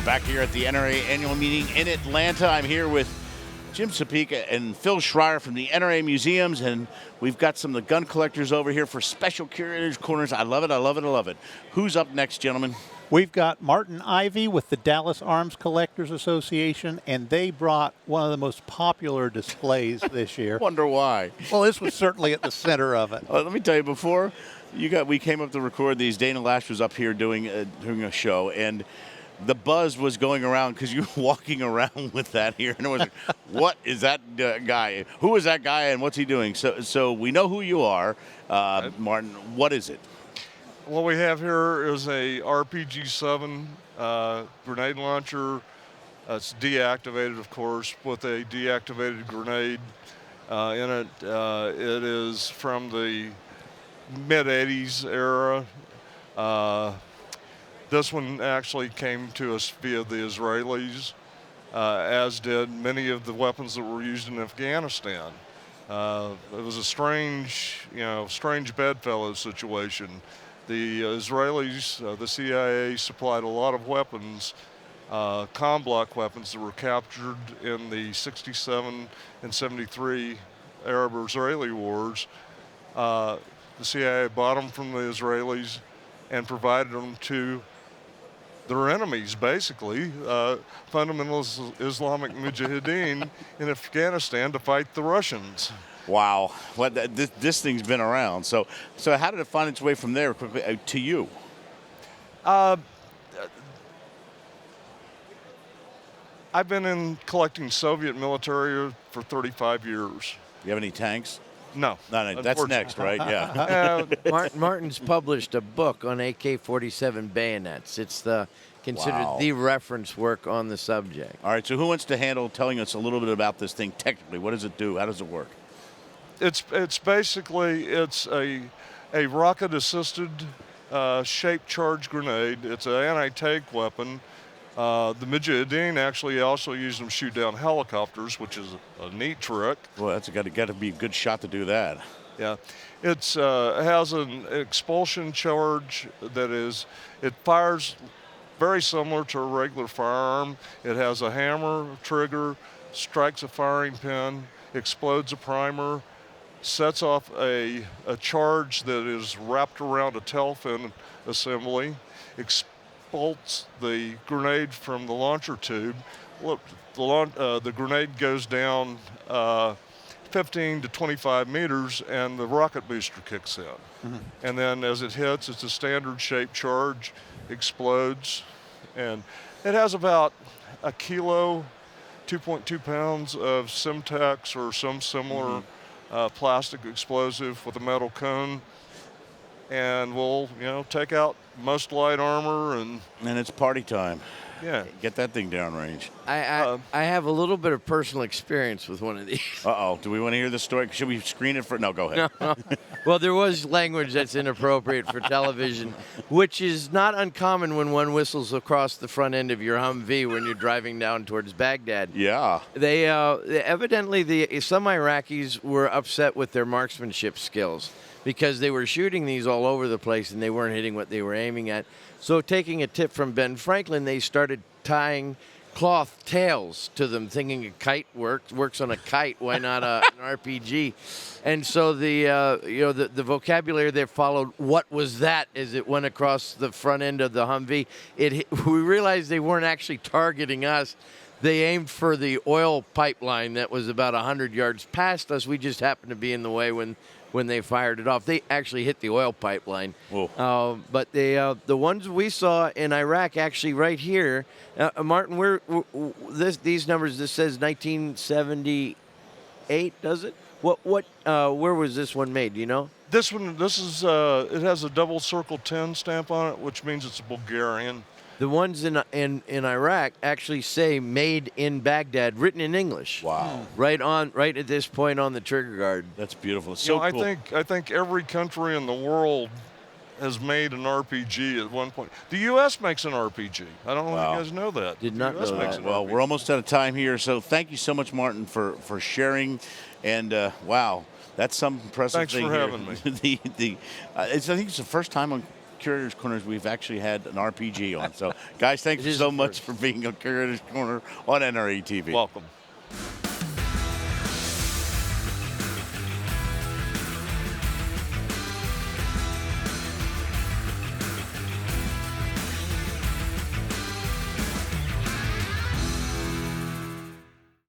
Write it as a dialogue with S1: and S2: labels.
S1: We're back here at the NRA Annual Meeting in Atlanta. I'm here with Jim Supica and Phil Schreier from the NRA Museums, and we've got some of the gun collectors over here for special Curator's Corners. I love it, I love it, I love it. Who's up next, gentlemen?
S2: We've got Martin Ivey with the Dallas Arms Collectors Association, and they brought one of the most popular displays this year.
S1: Wonder why.
S2: Well, this was certainly at the center of it.
S1: Let me tell you, before we came up to record these, Dana Lash was up here doing a show, and the buzz was going around because you were walking around with that here, and it was like, what is that guy? Who is that guy, and what's he doing? So we know who you are, Martin. What is it?
S3: What we have here is a RPG-7 grenade launcher. It's deactivated, of course, with a deactivated grenade in it. It is from the mid-'80s era. This one actually came to us via the Israelis, as did many of the weapons that were used in Afghanistan. It was a strange bedfellow situation. The Israelis, the CIA, supplied a lot of weapons, comm block weapons that were captured in the 67 and 73 Arab-Israeli wars. The CIA bought them from the Israelis and provided them to their enemies, basically, fundamentalist Islamic Mujahideen in Afghanistan to fight the Russians.
S1: Wow, this thing's been around. So how did it find its way from there quickly to you?
S3: I've been in collecting Soviet military for 35 years.
S1: You have any tanks?
S3: No.
S1: No, that's next, right? Yeah.
S4: Martin's published a book on AK-47 bayonets. It's considered the reference work on the subject.
S1: All right, so who wants to handle telling us a little bit about this thing technically? What does it do? How does it work?
S3: It's basically a rocket-assisted shaped charge grenade. It's an anti-tank weapon. The Mujahideen actually also use them to shoot down helicopters, which is a neat trick.
S1: Well, that's got to be a good shot to do that.
S3: Yeah, it has an expulsion charge it fires very similar to a regular firearm. It has a hammer, trigger, strikes a firing pin, explodes a primer, sets off a charge that is wrapped around a tailfin assembly, expulses the grenade from the launcher tube. Look, the grenade goes down 15 to 25 meters, and the rocket booster kicks in. Mm-hmm. And then as it hits, it's a standard shaped charge, explodes, and it has about a kilo, 2.2 pounds of Semtex or some similar plastic explosive with a metal cone, and we'll take out most light armor, and
S1: it's party time.
S3: Yeah,
S1: get that thing downrange.
S4: I have a little bit of personal experience with one of these.
S1: Do we want to hear the story? Should we screen it for? No, go ahead.
S4: No. Well, there was language that's inappropriate for television, which is not uncommon when one whistles across the front end of your Humvee when you're driving down towards Baghdad.
S1: Yeah.
S4: They evidently some Iraqis were upset with their marksmanship skills because they were shooting these all over the place and they weren't hitting what they were aiming at. So taking a tip from Ben Franklin, they started tying cloth tails to them, thinking a kite works on a kite. Why not an RPG? And so the vocabulary there followed "what was that" as it went across the front end of the Humvee. We realized they weren't actually targeting us. They aimed for the oil pipeline that was about 100 yards past us. We just happened to be in the way when they fired it off. They actually hit the oil pipeline. But the ones we saw in Iraq, actually right here, Martin, these numbers, this says 1978, does it? Where was this one made, do you know?
S3: This is, it has a double circle 10 stamp on it, which means it's a Bulgarian.
S4: The ones in Iraq actually say "Made in Baghdad," written in English.
S1: Wow!
S4: Right at this point on the trigger guard.
S1: That's beautiful. So cool.
S3: I think every country in the world has made an RPG at one point. The U.S. makes an RPG. I don't know if you guys know that.
S4: Did not know that.
S1: Well, we're almost out of time here, so thank you so much, Martin, for sharing. And wow, that's some impressive
S3: thing.
S1: Thanks
S3: for
S1: here.
S3: having me.
S1: I think it's the first time on Curator's Corners we've actually had an RPG on. So, guys, thanks
S4: It is
S1: so
S4: the
S1: much
S4: first.
S1: for being on Curator's Corner on NRA TV.
S3: Welcome.